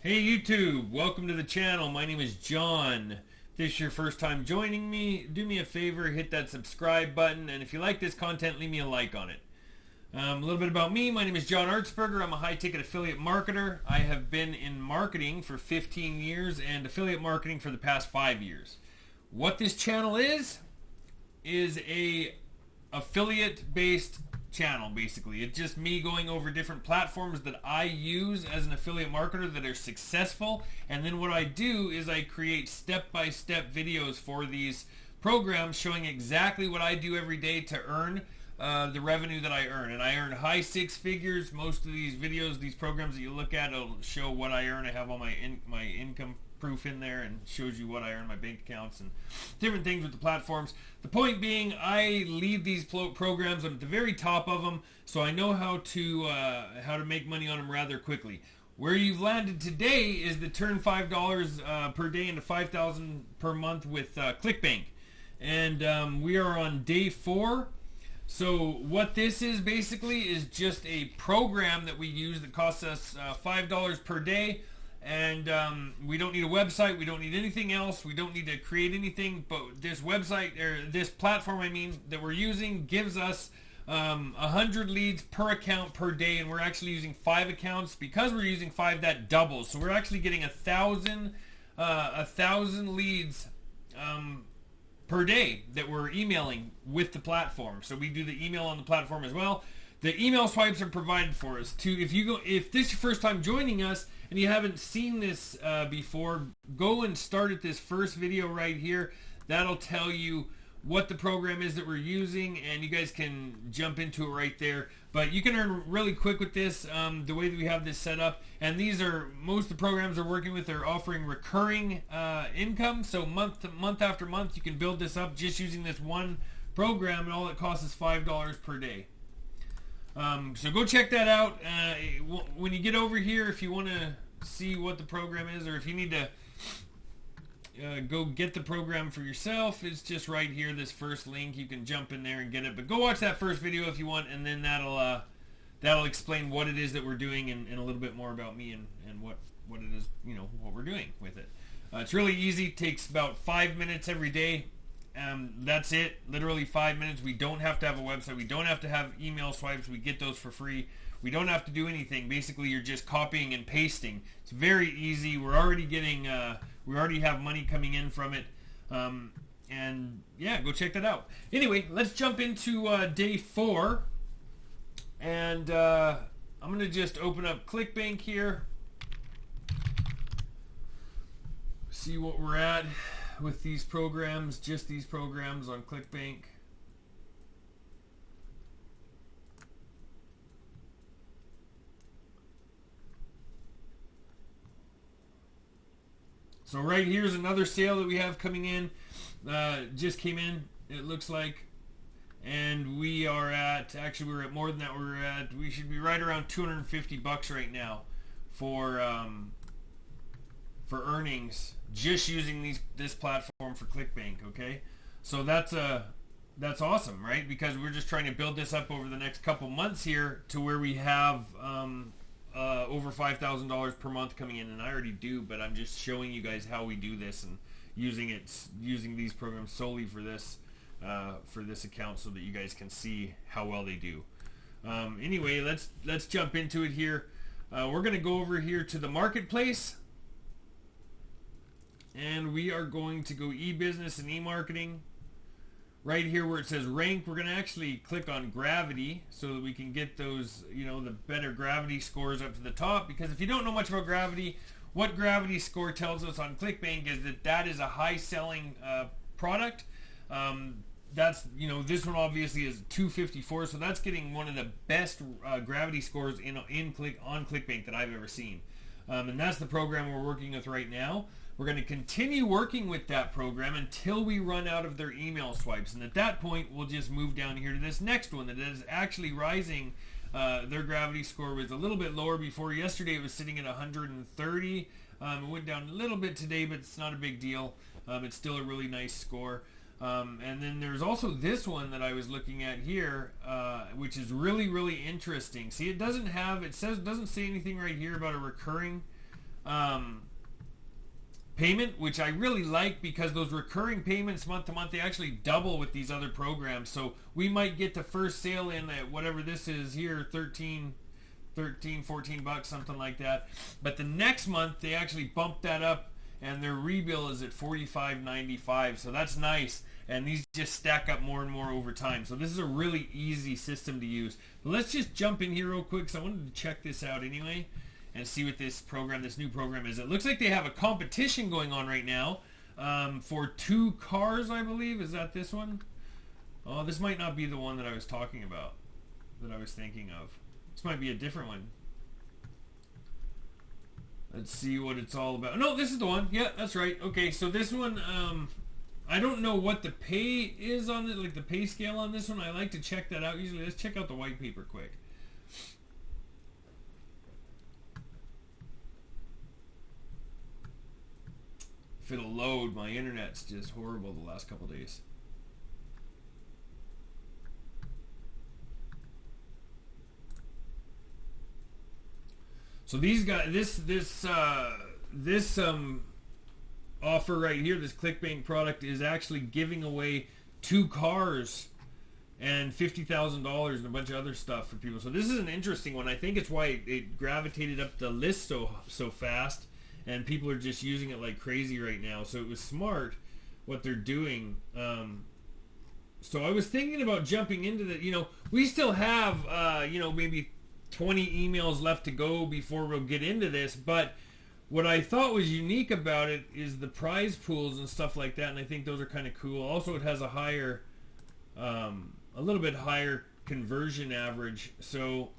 Hey YouTube, welcome to the channel. My name is John. If this is your first time joining me, do me a favor, hit that subscribe button, and if you like this content, leave me a like on it. A little bit about me. My name is John Artsberger. I'm a high-ticket affiliate marketer. I have been in marketing for 15 years and affiliate marketing for the past 5 years. What this channel is a affiliate-based channel, basically. It's just me going over different platforms that I use as an affiliate marketer that are successful, and then what I do is I create step-by-step videos for these programs showing exactly what I do every day to earn the revenue that I earn. And I earn high six figures. Most of these videos, these programs that you look at, will show what I earn. I have all my income proof in there and shows you what I earn, my bank accounts and different things with the platforms. The point being, I lead these programs. I'm at the very top of them, so I know how to make money on them rather quickly. Where you've landed today is to turn $5 per day into $5,000 per month with Clickbank, and we are on day 4. So what this is basically is just a program that we use that costs us $5 per day. And we don't need a website, we don't need anything else, we don't need to create anything, but this website, or this platform I mean, that we're using gives us 100 leads per account per day, and we're actually using 5 accounts. Because we're using 5, that doubles, so we're actually getting 1,000 leads per day that we're emailing with the platform. So we do the email on the platform as well. The email swipes are provided for us too. If this is your first time joining us and you haven't seen this before, go and start at this first video right here. That'll tell you what the program is that we're using, and you guys can jump into it right there. But you can earn really quick with this, the way that we have this set up. And most of the programs we're working with are offering recurring income. So month after month, you can build this up just using this one program, and all it costs is $5 per day. So go check that out. When you get over here, if you want to see what the program is, or if you need to go get the program for yourself, it's just right here, this first link. You can jump in there and get it. But go watch that first video if you want, and then that'll explain what it is that we're doing, and a little bit more about me and what it is, what we're doing with it. It's really easy. It takes about 5 minutes every day. That's it, literally 5 minutes. We don't have to have a website. We don't have to have email swipes. We get those for free. We don't have to do anything. Basically, you're just copying and pasting. It's very easy. We're already getting, we already have money coming in from it. And yeah, go check that out. Anyway, let's jump into day 4. And I'm going to just open up Clickbank here. See what we're at with these programs, just these programs on Clickbank. So right here's another sale that we have coming in. Just came in, it looks like. And we are at, actually we're at more than that. We should be right around $250 right now for earnings, just using this platform for Clickbank. Okay, so that's awesome, right? Because we're just trying to build this up over the next couple months here to where we have over $5,000 per month coming in. And I already do, but I'm just showing you guys how we do this and using these programs solely for this account, so that you guys can see how well they do. Anyway, let's jump into it here. We're going to go over here to the marketplace. And we are going to go e-business and e-marketing. Right here where it says rank, we're going to actually click on gravity so that we can get those, the better gravity scores up to the top. Because if you don't know much about gravity, what gravity score tells us on Clickbank is that is a high selling product. That's, this one obviously is 254, so that's getting one of the best gravity scores on Clickbank that I've ever seen. And that's the program we're working with right now. We're going to continue working with that program until we run out of their email swipes. And at that point, we'll just move down here to this next one that is actually rising. Their gravity score was a little bit lower before. Yesterday it was sitting at 130. It went down a little bit today, but it's not a big deal. It's still a really nice score. And then there's also this one that I was looking at here, which is really, really interesting. See, it doesn't say anything right here about a recurring payment, which I really like because those recurring payments month to month, they actually double with these other programs. So we might get the first sale in at whatever this is here, 13, 14 bucks, something like that. But the next month they actually bump that up and their rebill is at $45.95. So that's nice. And these just stack up more and more over time. So this is a really easy system to use. But let's just jump in here real quick because I wanted to check this out anyway and see what this new program is. It looks like they have a competition going on right now for 2 cars, I believe. Is that this one? Oh, this might not be the one that I was talking about, that I was thinking of. This might be a different one. Let's see what it's all about. No, this is the one. Yeah, that's right. Okay, so this one, I don't know what the pay is on it, like the pay scale on this one. I like to check that out usually. Let's check out the white paper quick. If it'll load, my internet's just horrible the last couple days. So these guys, this offer right here, this Clickbank product is actually giving away 2 cars and $50,000 and a bunch of other stuff for people. So this is an interesting one. I think it's why it gravitated up the list so fast. And people are just using it like crazy right now. So it was smart what they're doing. So I was thinking about jumping into the, we still have, maybe 20 emails left to go before we'll get into this. But what I thought was unique about it is the prize pools and stuff like that. And I think those are kind of cool. Also, it has a higher, a little bit higher conversion average. So,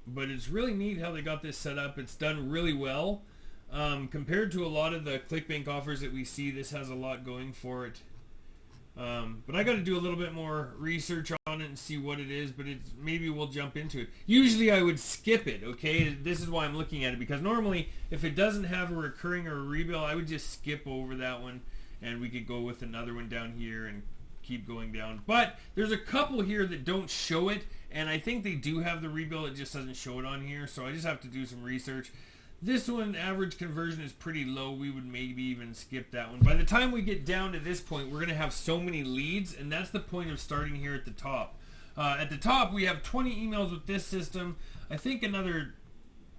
but it's really neat how they got this set up. It's done really well. Compared to a lot of the Clickbank offers that we see, this has a lot going for it. But I got to do a little bit more research on it and see what it is, but maybe we'll jump into it. Usually I would skip it, okay? This is why I'm looking at it, because normally if it doesn't have a recurring or a rebill, I would just skip over that one and we could go with another one down here and keep going down. But there's a couple here that don't show it, and I think they do have the rebill, it just doesn't show it on here, so I just have to do some research. This one, average conversion is pretty low. We would maybe even skip that one. By the time we get down to this point, we're going to have so many leads, and that's the point of starting here at the top. At the top, we have 20 emails with this system. I think another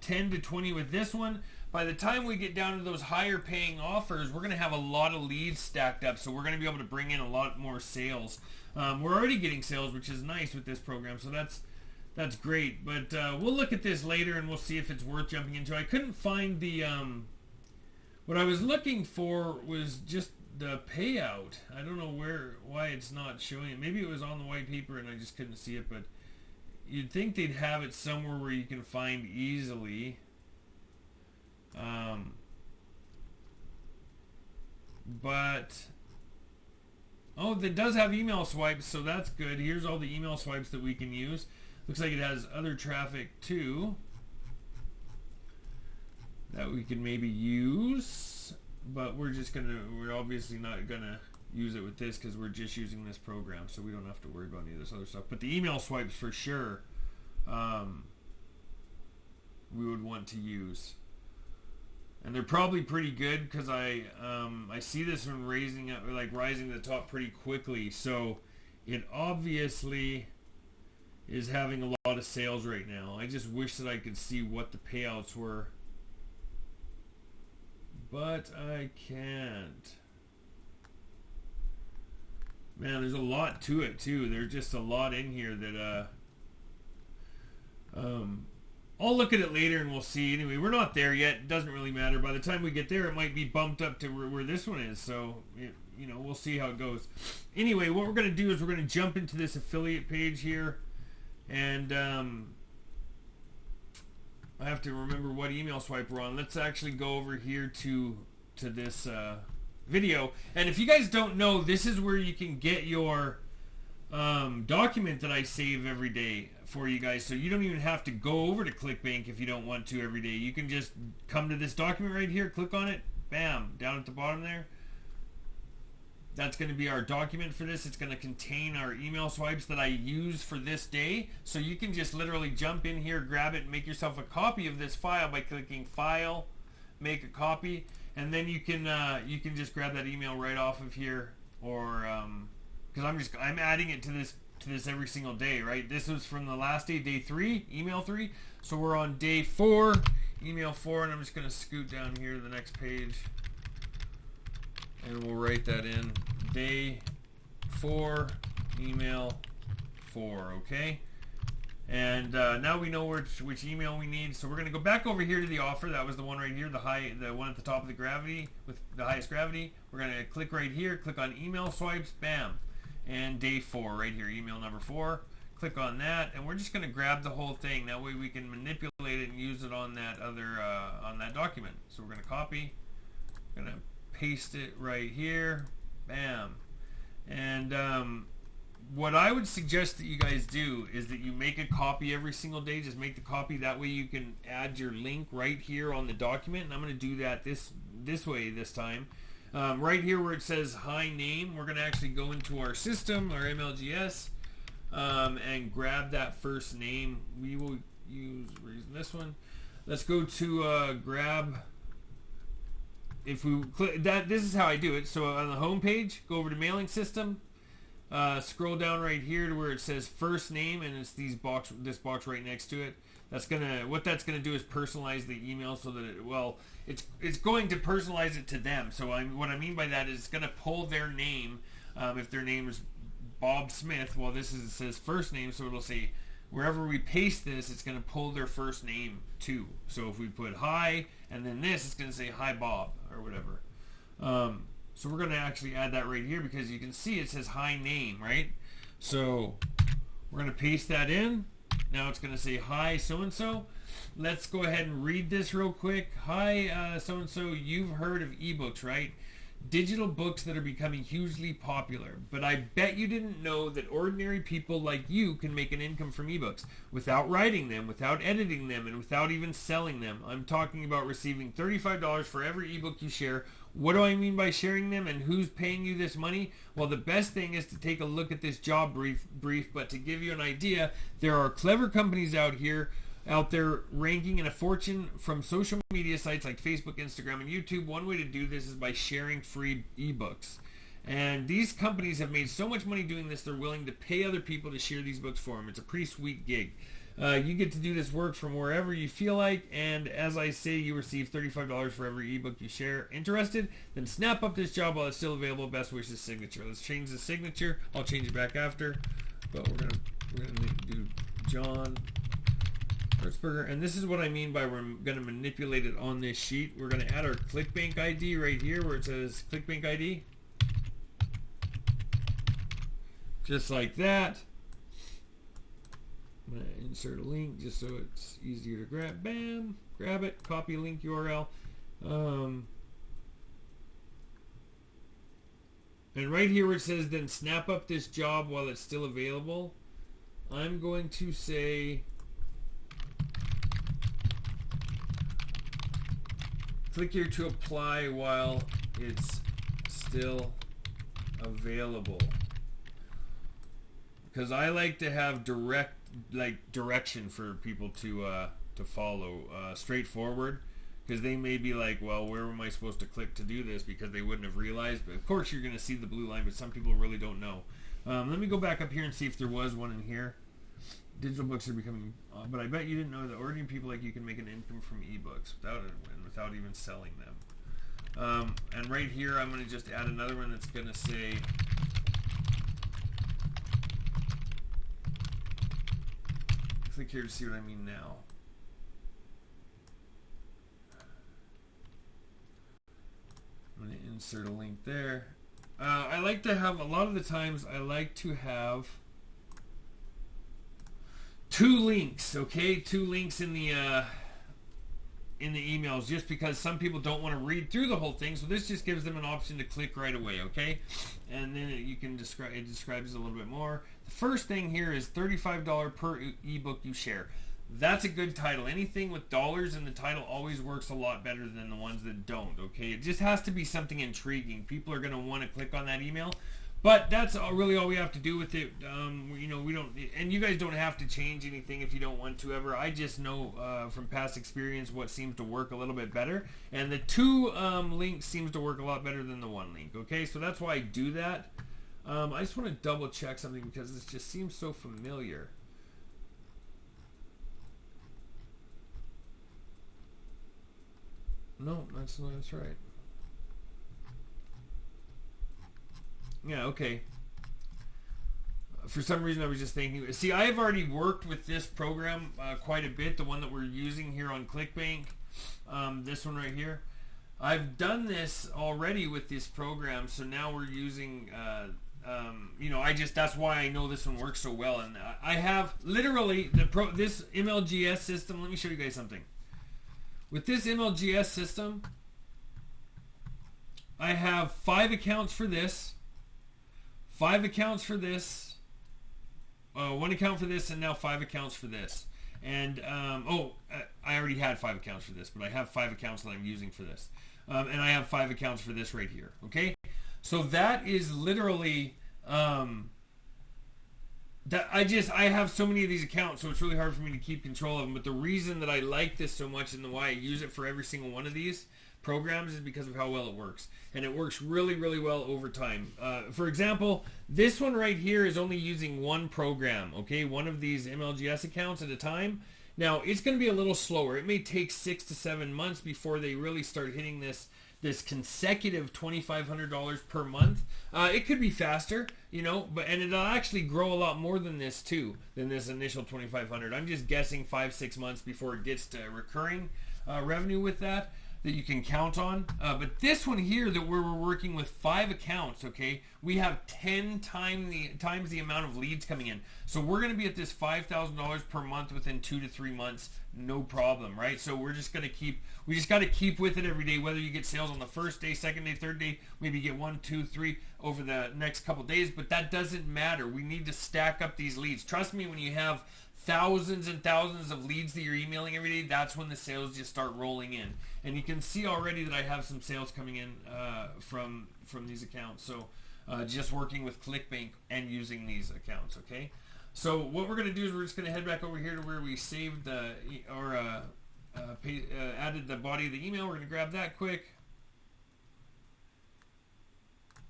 10 to 20 with this one. By the time we get down to those higher paying offers, we're going to have a lot of leads stacked up, so we're going to be able to bring in a lot more sales. We're already getting sales, which is nice with this program, so that's great, but we'll look at this later and we'll see if it's worth jumping into. I couldn't find the, what I was looking for was just the payout. I don't know why it's not showing it. Maybe it was on the white paper and I just couldn't see it, but you'd think they'd have it somewhere where you can find easily. Oh, it does have email swipes, so that's good. Here's all the email swipes that we can use. Looks like it has other traffic too that we can maybe use, but we're obviously not gonna use it with this because we're just using this program, so we don't have to worry about any of this other stuff. But the email swipes for sure, we would want to use, and they're probably pretty good because I see this one rising to the top pretty quickly, so it obviously is having a lot of sales right now. I just wish that I could see what the payouts were, but I can't. Man, there's a lot to it too. There's just a lot in here that I'll look at it later and we'll see. Anyway, we're not there yet. It doesn't really matter. By the time we get there, it might be bumped up to where this one is. So, we'll see how it goes. Anyway, what we're going to do is we're going to jump into this affiliate page here. And I have to remember what email swipe we're on. Let's actually go over here to this video. And if you guys don't know, this is where you can get your document that I save every day for you guys. So you don't even have to go over to Clickbank if you don't want to every day. You can just come to this document right here, click on it, bam, down at the bottom there. That's going to be our document for this. It's going to contain our email swipes that I use for this day. So you can just literally jump in here, grab it, and make yourself a copy of this file by clicking File, make a copy, and then you can just grab that email right off of here, or because I'm adding it to this every single day, right? This was from the last day 3, email 3. So we're on day 4, email 4, and I'm just gonna scoot down here to the next page, and we'll write that in, day 4, email 4, okay? And now we know which email we need. So we're going to go back over here to the offer. That was the one right here, the one at the top of the gravity with the highest gravity. We're going to click right here, click on email swipes, bam. And day 4 right here, email number 4. Click on that, and we're just going to grab the whole thing. That way we can manipulate it and use it on that other on that document. So we're going to copy, going to paste it right here, bam. And what I would suggest that you guys do is that you make a copy every single day. Just make the copy. That way you can add your link right here on the document. And I'm going to do that this way this time. Right here where it says hi name, we're going to actually go into our system, our MLGS, and grab that first name. We will use this one. Let's go to grab. If we click that, this is how I do it. So on the home page, go over to mailing system. Scroll down right here to where it says first name, and it's this box right next to it. What that's gonna do is personalize the email so that it's going to personalize it to them. So what I mean by that is it's gonna pull their name. If their name is Bob Smith, well, it says first name, so it'll say wherever we paste this, it's gonna pull their first name too. So if we put hi and then this, it's gonna say hi Bob or whatever. So we're going to actually add that right here because you can see it says hi name, right? So we're going to paste that in. Now it's going to say hi so-and-so. Let's go ahead and read this real quick. Hi so-and-so, you've heard of ebooks, right? Digital books that are becoming hugely popular. But I bet you didn't know that ordinary people like you can make an income from ebooks without writing them, without editing them, and without even selling them. I'm talking about receiving $35 for every ebook you share. What do I mean by sharing them, and who's paying you this money? Well, the best thing is to take a look at this job brief, but to give you an idea, there are clever companies out there ranking in a fortune from social media sites like Facebook, Instagram, and YouTube. One way to do this is by sharing free ebooks. And these companies have made so much money doing this, they're willing to pay other people to share these books for them. It's a pretty sweet gig. You get to do this work from wherever you feel like, and as I say, you receive $35 for every ebook you share. Interested? Then snap up this job while it's still available. Best wishes signature. Let's change the signature. I'll change it back after, but we're gonna do John Hertzberger, and this is what I mean by we're going to manipulate it on this sheet. We're going to add our Clickbank ID right here where it says Clickbank ID. Just like that. I'm going to insert a link just so it's easier to grab. Bam! Grab it. Copy link URL. And right here where it says then snap up this job while it's still available, I'm going to say click here to apply while it's still available. Because I like to have direction for people to follow, straightforward. Because they may be like, well, where am I supposed to click to do this? Because they wouldn't have realized. But of course you're going to see the blue line, but some people really don't know. Let me go back up here and see if there was one in here. Digital books are becoming, but I bet you didn't know that ordinary people like you can make an income from ebooks without even selling them. And right here, I'm going to just add another one that's going to say, click here to see what I mean now. I'm going to insert a link there. I like to have, a lot of the times, I like to have 2 links, okay? 2 links in the emails, just because some people don't want to read through the whole thing, so this just gives them an option to click right away, okay? And then you can describe, it describes it a little bit more. The first thing here is $35 per ebook you share. That's a good title. Anything with dollars in the title always works a lot better than the ones that don't, okay? It just has to be something intriguing. People are going to want to click on that email. But that's really all we have to do with it. You know, we don't, and you guys don't have to change anything if you don't want to ever. I just know from past experience what seems to work a little bit better, and the two links seems to work a lot better than the one link. Okay, so that's why I do that. I just want to double check something because this just seems so familiar. No, that's right. Yeah, okay. For some reason I was just thinking, see, I have already worked with this program quite a bit, the one that we're using here on Clickbank, this one right here. I've done this already with this program, so now we're using, you know, that's why I know this one works so well. And I have literally this MLGS system. Let me show you guys something. With this MLGS system, I have 5 accounts for this, 5 accounts for this, 1 account for this, and now 5 accounts for this. And I already had 5 accounts for this, but I have 5 accounts that I'm using for this, and I have 5 accounts for this right here. Okay, so that is literally that I have so many of these accounts, so it's really hard for me to keep control of them. But the reason that I like this so much and why I use it for every single one of these programs is because of how well it works, and it works really, really well over time. For example, this one right here is only using 1 program, okay, one of these MLGS accounts at a time. Now it's going to be a little slower. It may take 6 to 7 months before they really start hitting this consecutive $2,500 per month. It could be faster, you know, and it'll actually grow a lot more than this too, than this initial $2,500. I'm just guessing 5-6 months before it gets to recurring revenue with that you can count on. But this one here that we're working with 5 accounts, okay, we have 10 times the amount of leads coming in. So we're going to be at this $5,000 per month within 2 to 3 months, no problem, right? So we just got to keep with it every day, whether you get sales on the first day, second day, third day, maybe get 1, 2, 3 over the next couple days, but that doesn't matter. We need to stack up these leads. Trust me, when you have thousands and thousands of leads that you're emailing every day, that's when the sales just start rolling in. And you can see already that I have some sales coming in from these accounts. So just working with Clickbank and using these accounts, okay? So what we're going to do is we're just going to head back over here to where we saved added the body of the email. We're going to grab that quick.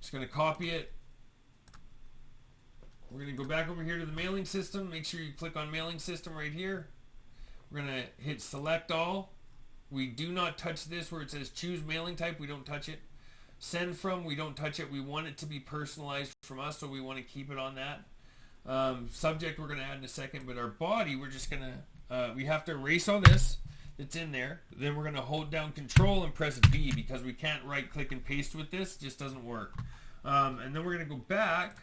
Just going to copy it. We're going to go back over here to the mailing system. Make sure you click on mailing system right here. We're going to hit select all. We do not touch this where it says choose mailing type. We don't touch it. Send from, we don't touch it. We want it to be personalized from us, so we want to keep it on that. Subject we're going to add in a second, but our body, we're just going to, we have to erase all this that's in there. Then we're going to hold down control and press V because we can't right click and paste with this. It just doesn't work. And then we're going to go back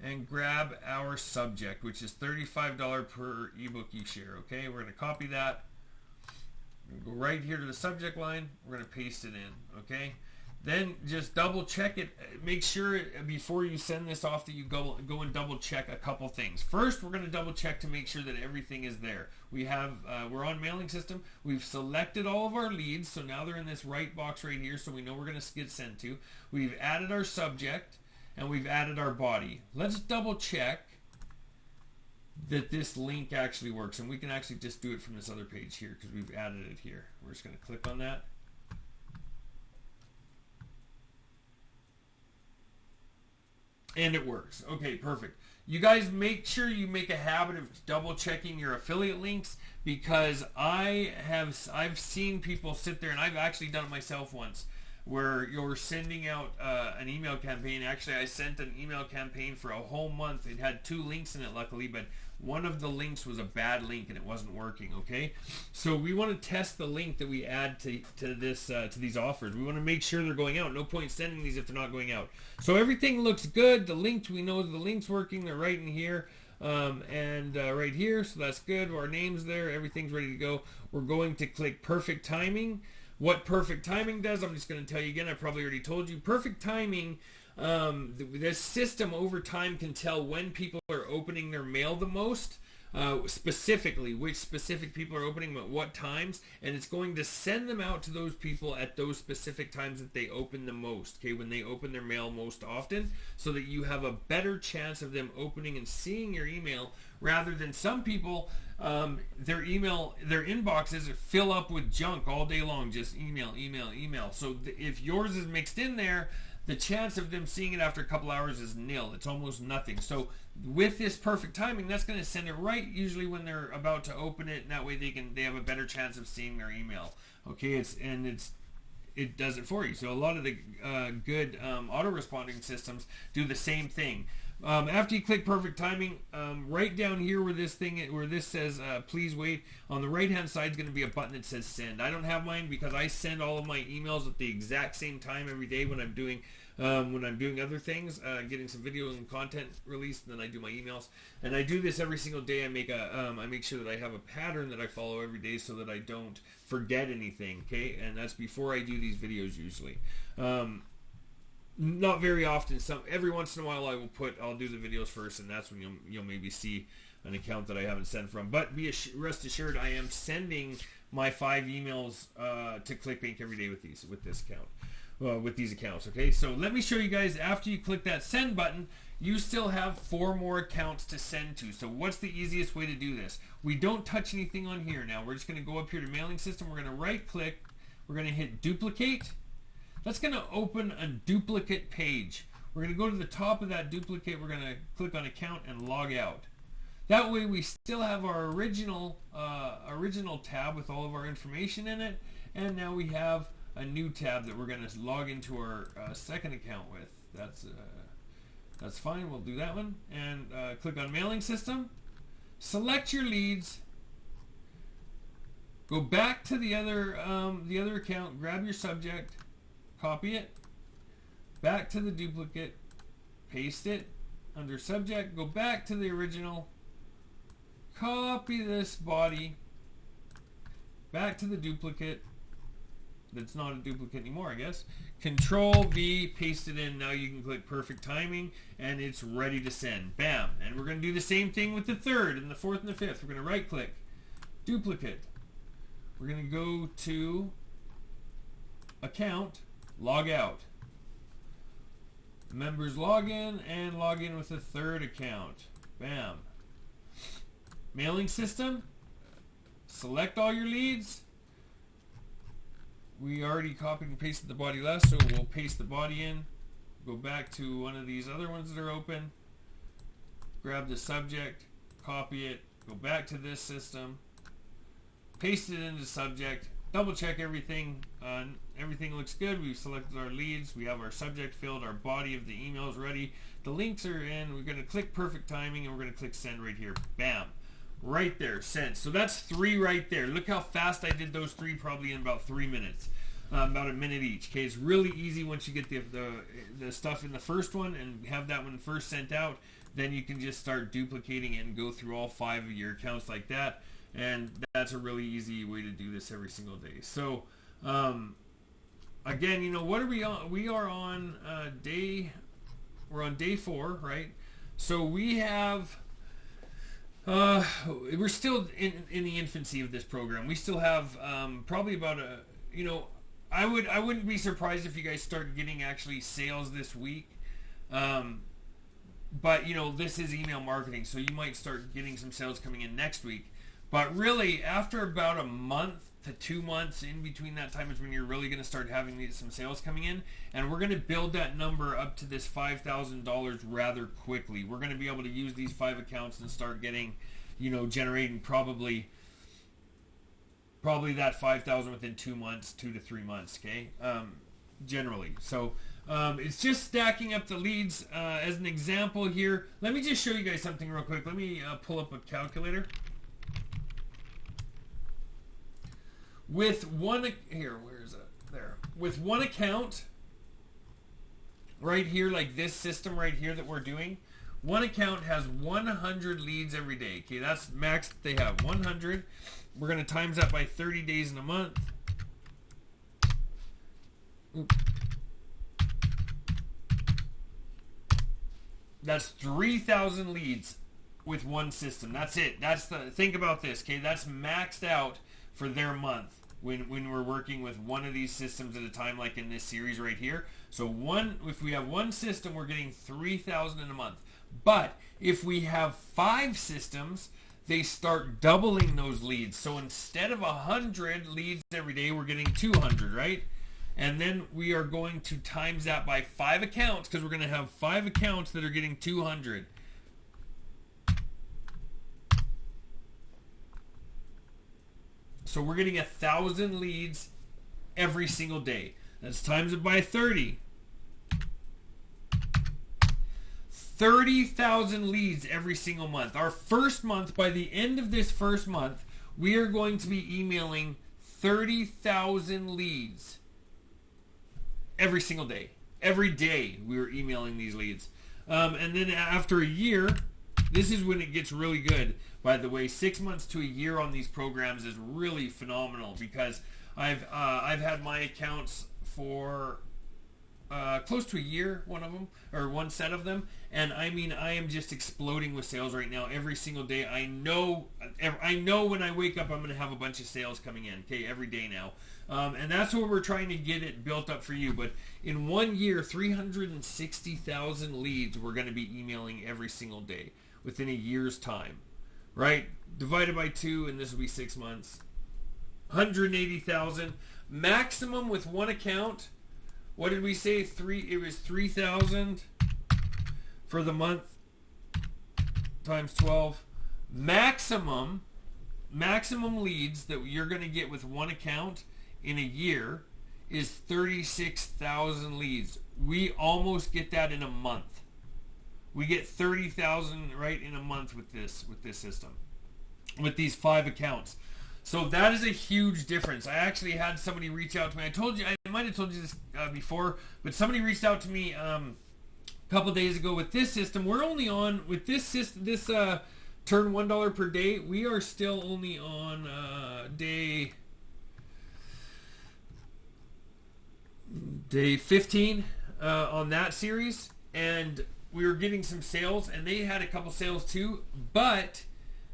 and grab our subject, which is $35 per ebook you share. Okay, we're going to copy that. We're going to go right here to the subject line. We're going to paste it in. Okay, then just double check it. Make sure before you send this off that you go and double check a couple things. First, we're going to double check to make sure that everything is there. We have we're on mailing system. We've selected all of our leads, so now they're in this right box right here, so we know we're going to get sent to. We've added our subject and we've added our body. Let's double check that this link actually works, and we can actually just do it from this other page here because we've added it here. We're just going to click on that. And it works. Okay, perfect. You guys make sure you make a habit of double checking your affiliate links, because I've seen people sit there, and I've actually done it myself once, where you're sending out an email campaign. Actually, I sent an email campaign for a whole month. It had 2 links in it, luckily, but one of the links was a bad link and it wasn't working. Okay, so we want to test the link that we add to these offers. We want to make sure they're going out. No point sending these if they're not going out. So everything looks good. The links, we know the link's working. They're right in here and right here. So that's good. Our name's there. Everything's ready to go. We're going to click perfect timing. What perfect timing does, I'm just going to tell you again. I probably already told you. Perfect timing, this system over time can tell when people are opening their mail the most. specifically which specific people are opening at what times, and it's going to send them out to those people at those specific times that they open the most, okay, when they open their mail most often, so that you have a better chance of them opening and seeing your email, rather than some people, their inboxes fill up with junk all day long, just email. So if yours is mixed in there, the chance of them seeing it after a couple hours is nil. It's almost nothing. So with this perfect timing, that's going to send it right usually when they're about to open it, and that way they have a better chance of seeing their email. Okay, it does it for you. So a lot of the good auto-responding systems do the same thing. After you click perfect timing, right down here where this says please wait, on the right hand side is going to be a button that says send. I don't have mine because I send all of my emails at the exact same time every day when I'm doing other things, getting some video and content released, and then I do my emails. And I do this every single day. I make sure that I have a pattern that I follow every day so that I don't forget anything, okay? And that's before I do these videos usually. Not very often. Every once in a while I'll do the videos first, and that's when you'll maybe see an account that I haven't sent from. But rest assured, I am sending my 5 emails to Clickbank every day with these accounts. Okay, so let me show you guys. After you click that send button, you still have 4 more accounts to send to. So what's the easiest way to do this? We don't touch anything on here now. We're just going to go up here to mailing system. We're going to right click. We're going to hit duplicate. That's going to open a duplicate page. We're going to go to the top of that duplicate. We're going to click on account and log out. That way we still have our original tab with all of our information in it, and now we have a new tab that we're going to log into our second account with. That's fine. We'll do that one, and click on mailing system. Select your leads. Go back to the other account. Grab your subject. Copy it, back to the duplicate, paste it under subject, go back to the original, copy this body, back to the duplicate, that's not a duplicate anymore, I guess, Control V, paste it in. Now you can click perfect timing, and it's ready to send. Bam. And we're going to do the same thing with the third and the fourth and the fifth. We're going to right click, duplicate, we're going to go to account, log out, members login, and log in with a third account. Bam. Mailing system, select all your leads. We already copied and pasted the body last, so we'll paste the body in. Go back to one of these other ones that are open, grab the subject, copy it, go back to this system, paste it into subject, double check everything. Everything looks good. We've selected our leads. We have our subject filled. Our body of the email is ready. The links are in. We're going to click perfect timing, and we're going to click send right here. Bam. Right there. Sent. So that's 3 right there. Look how fast I did those 3, probably in about 3 minutes. About a minute each. Okay, it's really easy once you get the stuff in the first one and have that one first sent out. Then you can just start duplicating it and go through all 5 of your accounts like that. And that's a really easy way to do this every single day. So, again, what are we on? We are on we're on day 4, right? So we have, we're still in the infancy of this program. We still have probably about I wouldn't be surprised if you guys start getting actually sales this week. But this is email marketing, so you might start getting some sales coming in next week. But really, after about a month to 2 months, in between that time is when you're really going to start having some sales coming in. And we're going to build that number up to this $5,000 rather quickly. We're going to be able to use these 5 accounts and start getting, generating probably that 5,000 within 2 months, 2 to 3 months, okay? Generally. So it's just stacking up the leads. As an example here, let me just show you guys something real quick. Let me pull up a calculator. With one account right here, like this system right here that we're doing, one account has 100 leads every day. Okay, that's max that they have, 100. We're going to times that by 30 days in a month. Oops. That's 3,000 leads with one system. That's it. Think about this, okay? That's maxed out for their month when we're working with one of these systems at a time, like in this series right here. So if we have one system, we're getting 3,000 in a month. But if we have 5 systems, they start doubling those leads. So instead of 100 leads every day, we're getting 200, right? And then we are going to times that by 5 accounts, because we're going to have 5 accounts that are getting 200. So we're getting 1,000 leads every single day. Let's times it by 30. 30,000 leads every single month. Our first month, by the end of this first month, we are going to be emailing 30,000 leads every single day. Every day we are emailing these leads. And then after a year, this is when it gets really good. By the way, 6 months to a year on these programs is really phenomenal, because I've had my accounts for close to a year, one of them, or one set of them, and I mean, I am just exploding with sales right now every single day. I know when I wake up I'm going to have a bunch of sales coming in, okay, every day now. And that's what we're trying to get it built up for you. But in 1 year, 360,000 leads we're going to be emailing every single day within a year's time, right? Divided by 2, and this will be 6 months. 180,000 maximum with one account. What did we say? It was 3,000 for the month times 12. Maximum leads that you're going to get with one account in a year is 36,000 leads. We almost get that in a month. We get 30,000 right in a month with this system, with these 5 accounts. So that is a huge difference. I actually had somebody reach out to me. I might have told you this before, but somebody reached out to me a couple days ago with this system. We're only on, with this system, this turn $1 per day, we are still only on day 15 on that series, and we were getting some sales, and they had a couple sales too, but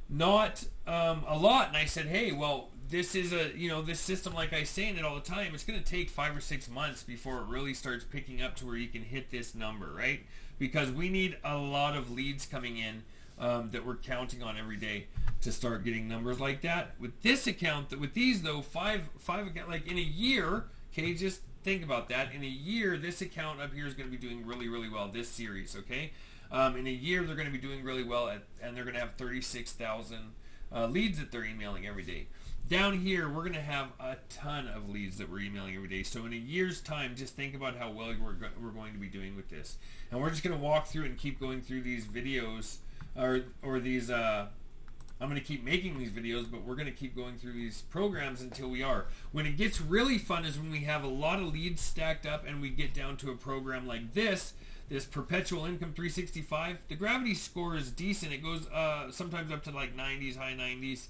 not a lot. And I said, hey, well, this is this system, like I say it all the time, it's going to take 5 or 6 months before it really starts picking up to where you can hit this number, right? Because we need a lot of leads coming in that we're counting on every day to start getting numbers like that. With this account, with these though, five account, like in a year, okay, just think about that. In a year, this account up here is going to be doing really, really well, this series, okay? In a year, they're going to be doing really well, and they're going to have 36,000 leads that they're emailing every day. Down here, we're going to have a ton of leads that we're emailing every day. So in a year's time, just think about how well we're going to be doing with this. And we're just going to walk through and keep going through these videos, or these, I'm going to keep making these videos, but we're going to keep going through these programs until we are. When it gets really fun is when we have a lot of leads stacked up and we get down to a program like this Perpetual Income 365. The gravity score is decent. It goes sometimes up to like 90s, high 90s.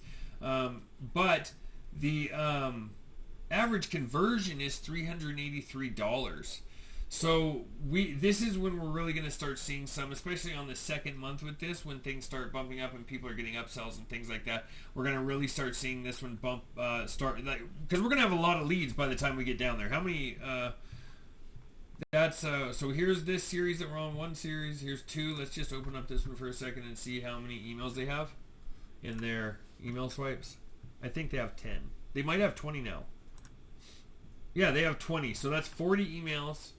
But the average conversion is $383. So this is when we're really going to start seeing some, especially on the second month with this, when things start bumping up and people are getting upsells and things like that. We're going to really start seeing this one bump, start, like, because we're going to have a lot of leads by the time we get down there. How many? So here's this series that we're on, one series. Here's 2. Let's just open up this one for a second and see how many emails they have in their email swipes. I think they have 10. They might have 20 now. Yeah, they have 20. So that's 40 emails.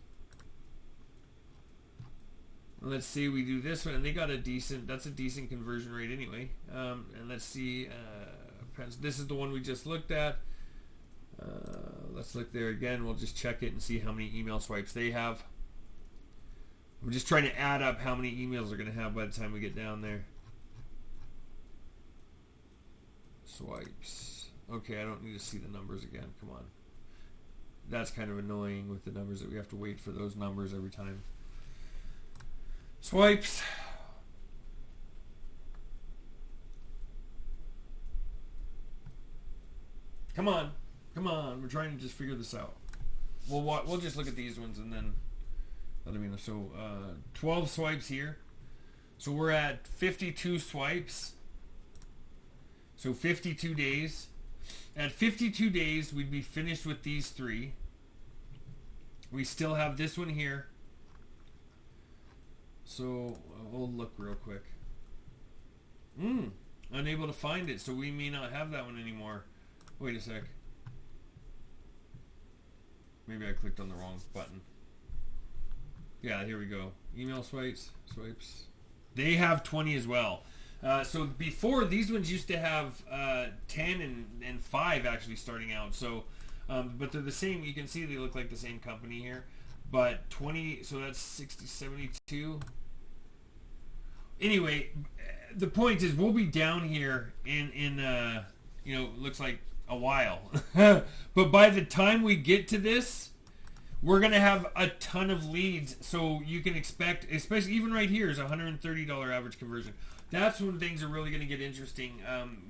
Let's see, we do this one, and they got that's a decent conversion rate anyway. And let's see, this is the one we just looked at. Let's look there again. We'll just check it and see how many email swipes they have. I'm just trying to add up how many emails they're going to have by the time we get down there. Swipes. Okay, I don't need to see the numbers again. Come on. That's kind of annoying with the numbers that we have to wait for those numbers every time. Swipes. Come on. Come on. We're trying to just figure this out. We'll just look at these ones and then let me know. So 12 swipes here. So we're at 52 swipes. So 52 days. At 52 days, we'd be finished with these 3. We still have this one here. So we'll look real quick. Unable to find it, so we may not have that one anymore. Wait a sec. Maybe I clicked on the wrong button. Yeah, here we go. Email swipes. They have 20 as well. So before, these ones used to have 10 and 5 actually starting out. So, but they're the same. You can see they look like the same company here. But 20, so that's 60, 72. Anyway, the point is we'll be down here in looks like a while. But by the time we get to this, we're going to have a ton of leads. So you can expect, especially even right here is $130 average conversion. That's when things are really going to get interesting,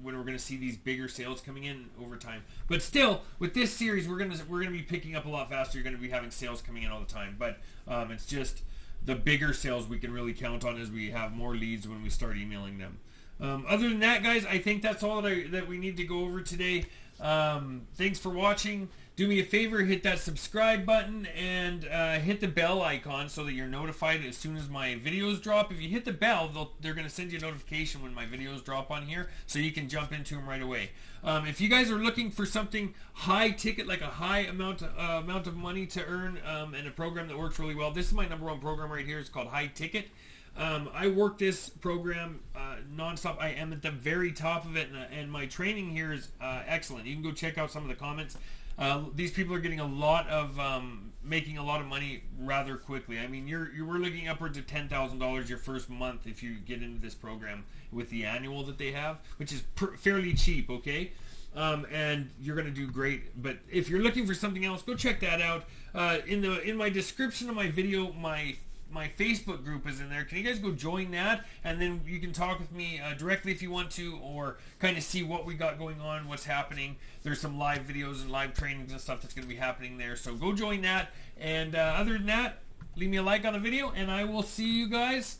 when we're going to see these bigger sales coming in over time. But still, with this series, we're going to be picking up a lot faster. You're going to be having sales coming in all the time. But it's just the bigger sales we can really count on as we have more leads when we start emailing them. Other than that, guys, I think that's all that we need to go over today. Thanks for watching. Do me a favor, hit that subscribe button and hit the bell icon so that you're notified as soon as my videos drop. If you hit the bell, they're going to send you a notification when my videos drop on here, so you can jump into them right away. If you guys are looking for something high ticket, like a high amount of money to earn, and a program that works really well, this is my #1 program right here. It's called High Ticket. I work this program nonstop. I am at the very top of it, and my training here is excellent. You can go check out some of the comments. These people are getting a lot of making a lot of money rather quickly. I mean, we're looking upwards of $10,000 your first month if you get into this program with the annual that they have, which is fairly cheap. Okay. And you're going to do great. But if you're looking for something else, go check that out. In my description of my video, my Facebook group is in there. Can you guys go join that? And then you can talk with me directly if you want to, or kind of see what we got going on, what's happening. There's some live videos and live trainings and stuff that's going to be happening there. So go join that. And other than that, leave me a like on the video, and I will see you guys